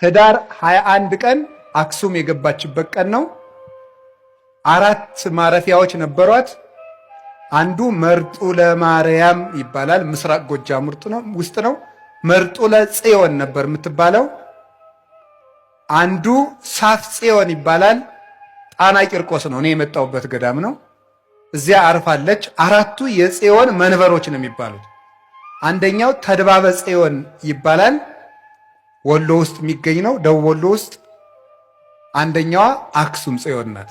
ህዳር 21 ቀን አክሱም የገባችበት ቀን ነው። 4 ማረፊያዎች ነበሯት። አንዱ መርጡለ ማርያም ይባላል፣ ምስራቅ ጎጃም ውስጥ ነው። መርጡለ ጽዮን ነበር የምትባለው። አንዱ ሳፍ ጽዮን ይባላል፣ ጣና ቂርቆስ ነው። እኔ የመጣሁበት ገዳም ነው። እዚያ አርፋለች። 4ቱ የጽዮን መንበሮች ነው የሚባሉት። አንደኛው ተድባበ ጽዮን ይባላል፣ ወሎ ውስጥ የሚገኝ ነው፣ ደቡብ ወሎ ውስጥ። አንደኛዋ አክሱም ጽዮን ናት።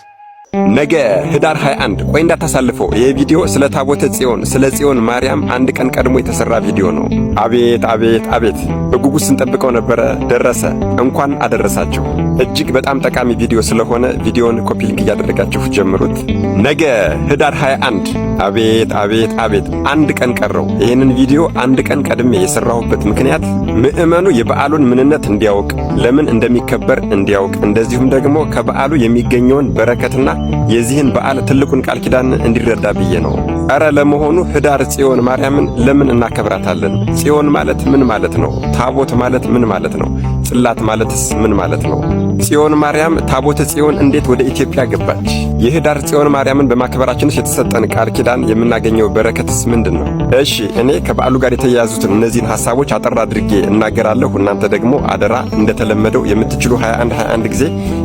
ነገ ህዳር 21 ቆይ እንዳታሳልፈው። ይህ ቪዲዮ ስለ ታቦተ ጽዮን ስለ ጽዮን ማርያም አንድ ቀን ቀድሞ የተሰራ ቪዲዮ ነው። አቤት አቤት አቤት! በጉጉት ስንጠብቀው ነበረ። ደረሰ። እንኳን አደረሳችሁ። እጅግ በጣም ጠቃሚ ቪዲዮ ስለሆነ ቪዲዮን ኮፒ ሊንክ እያደረጋችሁ ጀምሩት። ነገ ህዳር 21 አቤት አቤት አቤት! አንድ ቀን ቀረው። ይህንን ቪዲዮ አንድ ቀን ቀድሜ የሰራሁበት ምክንያት ምዕመኑ የበዓሉን ምንነት እንዲያውቅ፣ ለምን እንደሚከበር እንዲያውቅ፣ እንደዚሁም ደግሞ ከበዓሉ የሚገኘውን በረከትና የዚህን በዓል ትልቁን ቃል ኪዳን እንዲረዳ ብዬ ነው። አረ ለመሆኑ ህዳር ጽዮን ማርያምን ለምን እናከብራታለን? ጽዮን ማለት ምን ማለት ነው? ታቦት ማለት ምን ማለት ነው? ጽላት ማለትስ ምን ማለት ነው? ጽዮን ማርያም ታቦተ ጽዮን እንዴት ወደ ኢትዮጵያ ገባች? የህዳር ጽዮን ማርያምን በማክበራችንስ የተሰጠን ቃል ኪዳን የምናገኘው በረከትስ ምንድን ነው? እሺ እኔ ከበዓሉ ጋር የተያያዙትን እነዚህን ሐሳቦች አጠር አድርጌ እናገራለሁ። እናንተ ደግሞ አደራ እንደተለመደው የምትችሉ 21 ጊዜ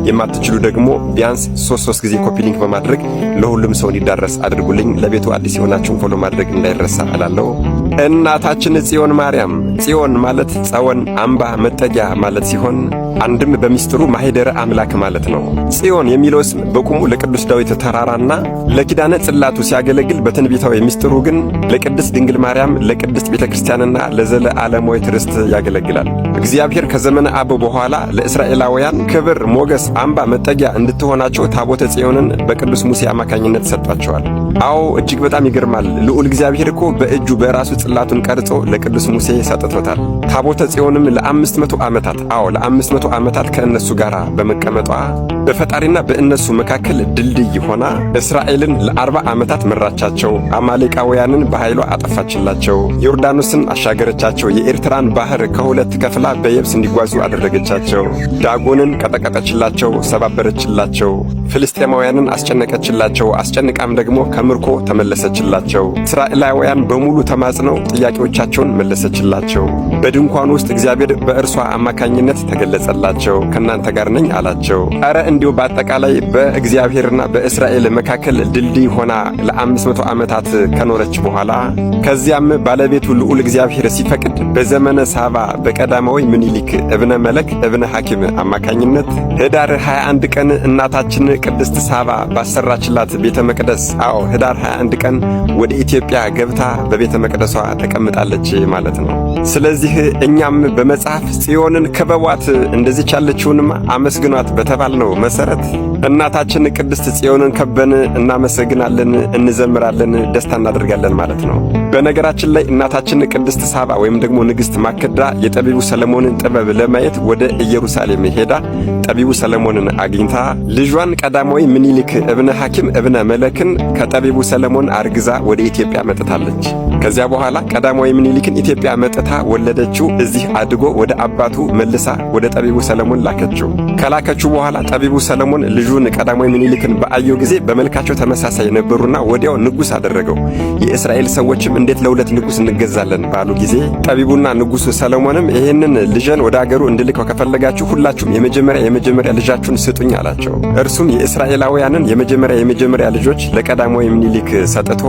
የማትችሉ ደግሞ ቢያንስ 3 ጊዜ ኮፒ ሊንክ በማድረግ ለሁሉም ሰው እንዲዳረስ አድርጉልኝ። ለቤቱ አዲስ የሆናችሁን ፎሎ ማድረግ እንዳይረሳ እላለሁ። እናታችን ጽዮን ማርያም፣ ጽዮን ማለት ጸወን አምባ መጠጊያ ማለት ሲሆን አንድም በሚስጥሩ ማኅደረ አምላክ ማለት ነው። ጽዮን የሚለው ስም በቁሙ ለቅዱስ ዳዊት ተራራና ለኪዳነ ጽላቱ ሲያገለግል፣ በትንቢታዊ ሚስጥሩ ግን ለቅድስት ድንግል ማርያም ለቅድስት ቤተክርስቲያንና ለዘለ ዓለማዊት ርስት ያገለግላል። እግዚአብሔር ከዘመነ አበው በኋላ ለእስራኤላውያን ክብር፣ ሞገስ፣ አምባ መጠጊያ እንድትሆናቸው ታቦተ ጽዮንን በቅዱስ ሙሴ አማካኝነት ሰጥቷቸዋል። አዎ እጅግ በጣም ይገርማል። ልዑል እግዚአብሔር እኮ በእጁ በራሱ ጽላቱን ቀርጾ ለቅዱስ ሙሴ ሰጥቶታል። ታቦተ ጽዮንም ለ500 ዓመታት ለ500 ዓመታት ከእነሱ ጋር በመቀመጧ በፈጣሪና በእነሱ መካከል ድልድይ ሆና እስራኤልን ለ40 ዓመታት መራቻቸው። አማሌቃውያንን በኃይሏ አጠፋችላቸው። ዮርዳኖስን አሻገረቻቸው። የኤርትራን ባህር ከሁለት ከፍላ በየብስ እንዲጓዙ አደረገቻቸው። ዳጎንን ቀጠቀጠችላቸው፣ ሰባበረችላቸው። ፍልስጤማውያንን አስጨነቀችላቸው። አስጨንቃም ደግሞ ከምርኮ ተመለሰችላቸው። እስራኤላውያን በሙሉ ተማጽነው ጥያቄዎቻቸውን መለሰችላቸው። በድንኳን ውስጥ እግዚአብሔር በእርሷ አማካኝነት ተገለጸላቸው። ከእናንተ ጋር ነኝ አላቸው። ኧረ እንዲሁ በአጠቃላይ በእግዚአብሔርና በእስራኤል መካከል ድልድይ ሆና ለ500 ዓመታት ከኖረች በኋላ ከዚያም ባለቤቱ ልዑል እግዚአብሔር ሲፈቅድ በዘመነ ሳባ በቀዳማዊ ምኒልክ እብነ መለክ እብነ ሐኪም አማካኝነት ህዳር 21 ቀን እናታችን ቅድስት ሳባ ባሰራችላት ቤተ መቅደስ ህዳር 21 ቀን ወደ ኢትዮጵያ ገብታ በቤተ መቅደሷ ተቀምጣለች ማለት ነው። ስለዚህ እኛም በመጽሐፍ ጽዮንን ከበቧት እንደዚህ ያለችውንም አመስግኗት በተባልነው መሰረት እናታችን ቅድስት ጽዮንን ከበን እናመሰግናለን፣ እንዘምራለን፣ ደስታ እናደርጋለን ማለት ነው። በነገራችን ላይ እናታችን ቅድስት ሳባ ወይም ደግሞ ንግሥት ማክዳ የጠቢቡ ሰለሞንን ጥበብ ለማየት ወደ ኢየሩሳሌም ሄዳ ጠቢቡ ሰለሞንን አግኝታ ልጇን ቀዳማዊ ምኒልክ እብነ ሐኪም እብነ መለክን ከጠቢቡ ሰለሞን አርግዛ ወደ ኢትዮጵያ መጥታለች። ከዚያ በኋላ ቀዳማዊ ምኒልክን ኢትዮጵያ መጥታ ወለደችው። እዚህ አድጎ ወደ አባቱ መልሳ ወደ ጠቢቡ ሰለሞን ላከችው። ከላከችው በኋላ ጠቢቡ ሰለሞን ልጁን ቀዳማዊ ምኒልክን በአየው ጊዜ በመልካቸው ተመሳሳይ ነበሩና ወዲያው ንጉሥ አደረገው። የእስራኤል ሰዎችም እንዴት ለሁለት ንጉሥ እንገዛለን ባሉ ጊዜ ጠቢቡና ንጉሡ ሰለሞንም ይህንን ልጅን ወደ አገሩ እንድልከው ከፈለጋችሁ ሁላችሁም የመጀመሪያ ልጃችሁን ስጡኝ አላቸው። እርሱም የእስራኤላውያንን የመጀመሪያ ልጆች ለቀዳማዊ ምኒልክ ሰጥቶ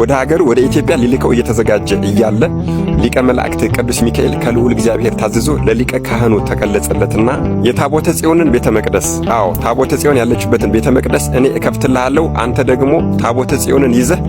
ወደ ሀገሩ ወደ ኢትዮጵያ ሊልከው እየተዘጋጀ እያለ ሊቀ መላእክት ቅዱስ ሚካኤል ከልዑል እግዚአብሔር ታዝዞ ለሊቀ ካህኑ ተገለጸለትና የታቦተ ጽዮንን ቤተ መቅደስ ታቦተ ጽዮን ያለችበትን ቤተ መቅደስ እኔ እከፍትልሃለሁ፣ አንተ ደግሞ ታቦተ ጽዮንን ይዘህ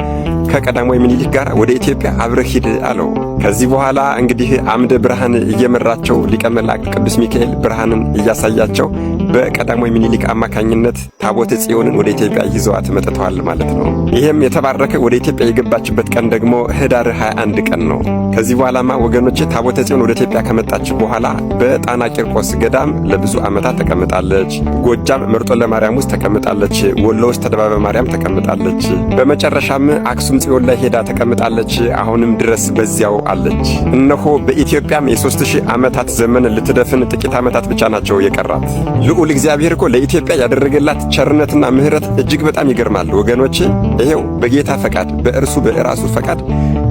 ከቀዳማዊ ምኒልክ ጋር ወደ ኢትዮጵያ አብረህ ሂድ አለው። ከዚህ በኋላ እንግዲህ አምደ ብርሃን እየመራቸው ሊቀ መላእክት ቅዱስ ሚካኤል ብርሃንን እያሳያቸው በቀዳማዊ ምኒልክ አማካኝነት ታቦተ ጽዮንን ወደ ኢትዮጵያ ይዘዋት መጥተዋል ማለት ነው። ይሄም የተባረከ ወደ ኢትዮጵያ የገባችበት ቀን ደግሞ ህዳር 21 ቀን ነው። ከዚህ በኋላማ ወገኖቼ ታቦተ ጽዮን ወደ ኢትዮጵያ ከመጣች በኋላ በጣና ቂርቆስ ገዳም ለብዙ ዓመታት ተቀምጣለች። ጎጃም መርጦለ ማርያም ውስጥ ተቀምጣለች። ወሎ ውስጥ ተድባበ ማርያም ተቀምጣለች። በመጨረሻም አክሱም ጽዮን ላይ ሄዳ ተቀምጣለች። አሁንም ድረስ በዚያው አለች። እነሆ በኢትዮጵያም የ3000 ዓመታት ዘመን ልትደፍን ጥቂት ዓመታት ብቻ ናቸው የቀራት። ልዑል እግዚአብሔር እኮ ለኢትዮጵያ ያደረገላት ቸርነትና ምሕረት እጅግ በጣም ይገርማል ወገኖቼ። ይሄው በጌታ ፈቃድ በእርሱ በራሱ ፈቃድ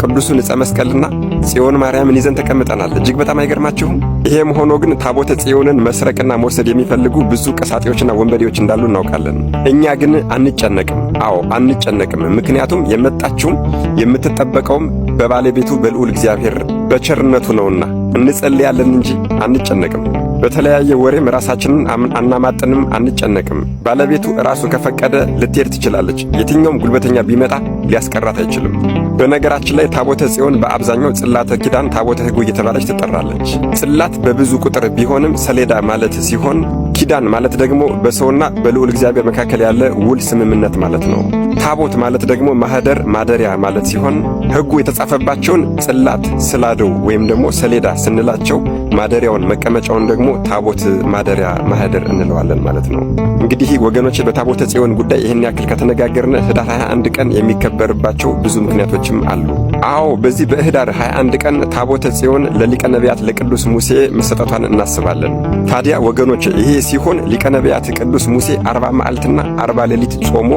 ቅዱሱን ዕፀ መስቀልና ጽዮን ማርያምን ይዘን ተቀምጠናል። እጅግ በጣም አይገርማችሁም? ይሄም ሆኖ ግን ታቦተ ጽዮንን መስረቅና መውሰድ የሚፈልጉ ብዙ ቀሳጤዎችና ወንበዴዎች እንዳሉ እናውቃለን። እኛ ግን አንጨነቅም። አዎ አንጨነቅም። ምክንያቱም የመጣችውም የምትጠበቀውም በባለቤቱ በልዑል እግዚአብሔር በቸርነቱ ነውና እንጸልያለን እንጂ አንጨነቅም። በተለያየ ወሬም ራሳችንን አናማጥንም፣ አንጨነቅም። ባለቤቱ ራሱ ከፈቀደ ልትሄድ ትችላለች። የትኛውም ጉልበተኛ ቢመጣ ሊያስቀራት አይችልም። በነገራችን ላይ ታቦተ ጽዮን በአብዛኛው ጽላተ ኪዳን፣ ታቦተ ሕጉ እየተባለች ትጠራለች። ጽላት በብዙ ቁጥር ቢሆንም ሰሌዳ ማለት ሲሆን ኪዳን ማለት ደግሞ በሰውና በልዑል እግዚአብሔር መካከል ያለ ውል ስምምነት ማለት ነው። ታቦት ማለት ደግሞ ማህደር ማደሪያ ማለት ሲሆን ሕጉ የተጻፈባቸውን ጽላት ስላደው ወይም ደግሞ ሰሌዳ ስንላቸው ማደሪያውን መቀመጫውን ደግሞ ታቦት ማደሪያ ማህደር እንለዋለን ማለት ነው። እንግዲህ ወገኖች በታቦተ ጽዮን ጉዳይ ይህን ያክል ከተነጋገርን ህዳር 21 ቀን የሚከበርባቸው ብዙ ምክንያቶችም አሉ። አዎ በዚህ በህዳር 21 ቀን ታቦተ ጽዮን ለሊቀ ነቢያት ለቅዱስ ሙሴ መሰጠቷን እናስባለን። ታዲያ ወገኖች ይሄ ሲሆን ሊቀ ነቢያት ቅዱስ ሙሴ 40 መዓልትና 40 ሌሊት ጾሞ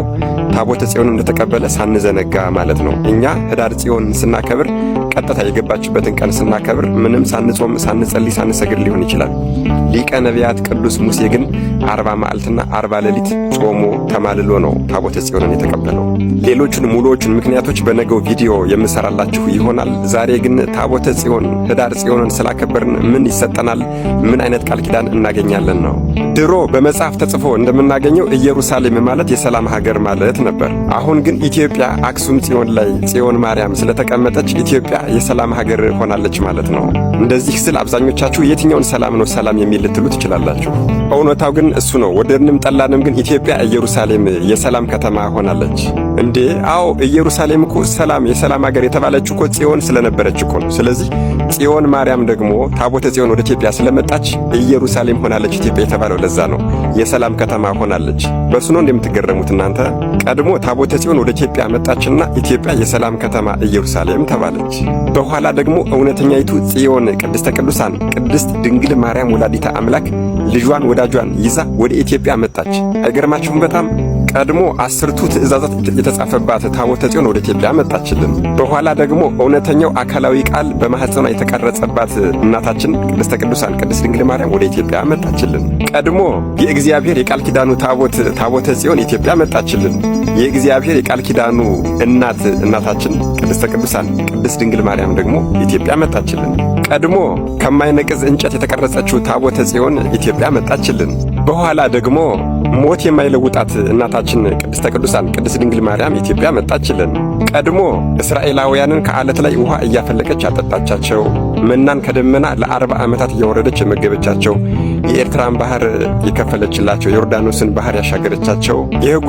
ታቦተ ጽዮን እንደተቀበለ ሳንዘነጋ ማለት ነው። እኛ ህዳር ጽዮን ስናከብር ቀጥታ የገባችበትን ቀን ስናከብር ምንም ሳንጾም ሳንጸልይ ሳንሰግድ ሊሆን ይችላል። ሊቀ ነቢያት ቅዱስ ሙሴ ግን 40 መዓልትና 40 ሌሊት ጾሞ ተማልሎ ነው ታቦተ ጽዮንን የተቀበለው። ሌሎቹን ሙሉዎቹን ምክንያቶች በነገው ቪዲዮ የምሰራላችሁ ይሆናል። ዛሬ ግን ታቦተ ጽዮን ህዳር ጽዮንን ስላከበርን ምን ይሰጠናል፣ ምን አይነት ቃል ኪዳን እናገኛለን ነው። ድሮ በመጽሐፍ ተጽፎ እንደምናገኘው ኢየሩሳሌም ማለት የሰላም ሀገር ማለት ነበር። አሁን ግን ኢትዮጵያ አክሱም ጽዮን ላይ ጽዮን ማርያም ስለተቀመጠች ኢትዮጵያ የሰላም ሀገር ሆናለች ማለት ነው። እንደዚህ ስል አብዛኞቻችሁ የትኛውን ሰላም ነው ሰላም የሚል ልትሉ ትችላላችሁ። እውነታው ግን እሱ ነው። ወደድንም ጠላንም ግን ኢትዮጵያ ኢየሩሳሌም የሰላም ከተማ ሆናለች። እንዴ አዎ ኢየሩሳሌም እኮ ሰላም የሰላም ሀገር የተባለች እኮ ጽዮን ስለነበረች እኮ ነው። ስለዚህ ጽዮን ማርያም ደግሞ ታቦተ ጽዮን ወደ ኢትዮጵያ ስለመጣች ኢየሩሳሌም ሆናለች ኢትዮጵያ የተባለው ለዛ ነው። የሰላም ከተማ ሆናለች። በሱ ነው እንደምትገረሙት እናንተ። ቀድሞ ታቦተ ጽዮን ወደ ኢትዮጵያ መጣችና ኢትዮጵያ የሰላም ከተማ ኢየሩሳሌም ተባለች። በኋላ ደግሞ እውነተኛይቱ ጽዮን ቅድስተ ቅዱሳን ቅድስት ድንግል ማርያም ወላዲተ አምላክ ልጇን ወዳጇን ይዛ ወደ ኢትዮጵያ መጣች። አይገርማችሁም? በጣም ቀድሞ 10ቱ ትእዛዛት የተጻፈባት ታቦተ ጽዮን ወደ ኢትዮጵያ መጣችልን። በኋላ ደግሞ እውነተኛው አካላዊ ቃል በማኅፀኗ የተቀረጸባት እናታችን ቅድስተ ቅዱሳን ቅድስት ድንግል ማርያም ወደ ኢትዮጵያ መጣችልን። ቀድሞ የእግዚአብሔር የቃል ኪዳኑ ታቦተ ጽዮን ኢትዮጵያ መጣችልን። የእግዚአብሔር የቃል ኪዳኑ እናታችን ቅድስተ ቅዱሳን ቅድስት ድንግል ማርያም ደግሞ ኢትዮጵያ መጣችልን። ቀድሞ ከማይነቅዝ እንጨት የተቀረጸችው ታቦተ ጽዮን ኢትዮጵያ መጣችልን። በኋላ ደግሞ ሞት የማይለውጣት እናታችን ቅድስተ ቅዱሳን ቅድስት ድንግል ማርያም ኢትዮጵያ መጣችልን። ቀድሞ እስራኤላውያንን ከዓለት ላይ ውሃ እያፈለቀች ያጠጣቻቸው፣ መናን ከደመና ለ40 ዓመታት እያወረደች የመገበቻቸው፣ የኤርትራን ባህር የከፈለችላቸው፣ ዮርዳኖስን ባህር ያሻገረቻቸው የሕጉ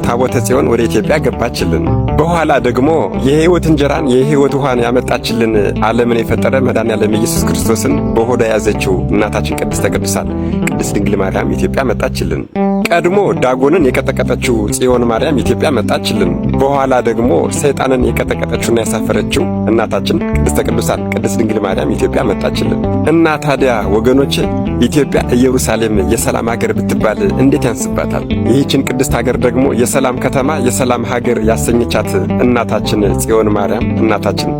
ታቦተ ጽዮን ወደ ኢትዮጵያ ገባችልን። በኋላ ደግሞ የሕይወት እንጀራን የሕይወት ውሃን ያመጣችልን ዓለምን የፈጠረ መድኃኔዓለም ኢየሱስ ክርስቶስን በሆዷ ያዘችው እናታችን ቅድስተ ቅዱሳን ቅድስት ድንግል ማርያም ኢትዮጵያ መጣችልን። ቀድሞ ዳጎንን የቀጠቀጠችው ጽዮን ማርያም ኢትዮጵያ መጣችልን። በኋላ ደግሞ ሰይጣንን የቀጠቀጠችውና ያሳፈረችው እናታችን ቅድስተ ቅዱሳን ቅድስት ድንግል ማርያም ኢትዮጵያ መጣችልን። እና ታዲያ ወገኖች ኢትዮጵያ ኢየሩሳሌም የሰላም ሀገር ብትባል እንዴት ያንስባታል? ይህችን ቅድስት ሀገር ደግሞ የሰላም ከተማ የሰላም ሀገር ያሰኘቻት እናታችን ጽዮን ማርያም እናታችን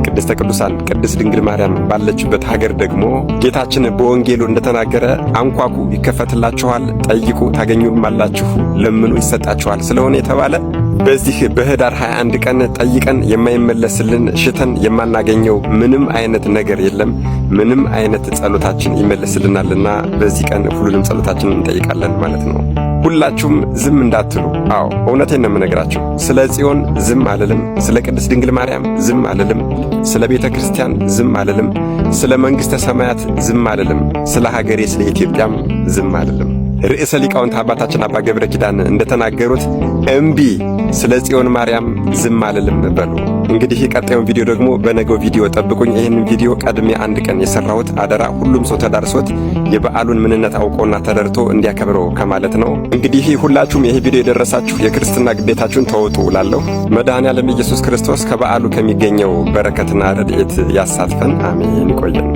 ቅድስተ ቅዱሳን ቅድስት ድንግል ማርያም ባለችበት ሀገር ደግሞ ጌታችን በወንጌሉ እንደተናገረ አንኳኩ ይከፈትላችኋል፣ ጠይቁ ታገኙማላችሁ፣ ለምኑ ይሰጣችኋል ስለሆነ የተባለ በዚህ በህዳር 21 ቀን ጠይቀን የማይመለስልን ሽተን የማናገኘው ምንም አይነት ነገር የለም። ምንም አይነት ጸሎታችን ይመለስልናልና በዚህ ቀን ሁሉንም ጸሎታችንን እንጠይቃለን ማለት ነው። ሁላችሁም ዝም እንዳትሉ። አዎ እውነቴን ነው የምነግራችሁ። ስለ ጽዮን ዝም አልልም፣ ስለ ቅድስት ድንግል ማርያም ዝም አልልም፣ ስለ ቤተ ክርስቲያን ዝም አልልም፣ ስለ መንግሥተ ሰማያት ዝም አልልም፣ ስለ ሀገሬ ስለ ኢትዮጵያም ዝም አልልም። ርዕሰ ሊቃውንት አባታችን አባ ገብረ ኪዳን እንደተናገሩት እምቢ ስለ ጽዮን ማርያም ዝም አልልም በሉ። እንግዲህ ቀጣዩን ቪዲዮ ደግሞ በነገው ቪዲዮ ጠብቁኝ። ይህንን ቪዲዮ ቀድሜ አንድ ቀን የሰራሁት አደራ ሁሉም ሰው ተዳርሶት የበዓሉን ምንነት አውቆና ተደርቶ እንዲያከብረው ከማለት ነው። እንግዲህ ሁላችሁም ይሄ ቪዲዮ የደረሳችሁ የክርስትና ግዴታችሁን ተወጡ እላለሁ። መድኃኔዓለም ኢየሱስ ክርስቶስ ከበዓሉ ከሚገኘው በረከትና ረድኤት ያሳትፈን። አሜን። ይቆየን።